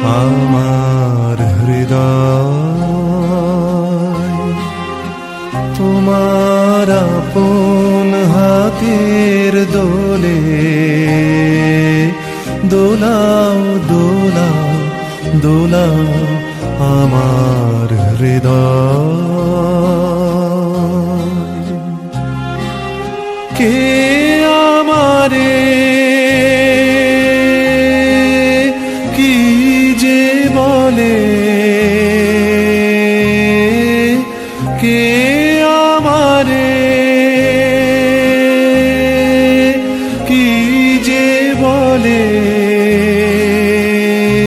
আমার হৃদয় তোমার আপন হাতের দোলে দোলাও দোলাও দোলাও আমার হৃদয়। কে আমারে কি যে বলে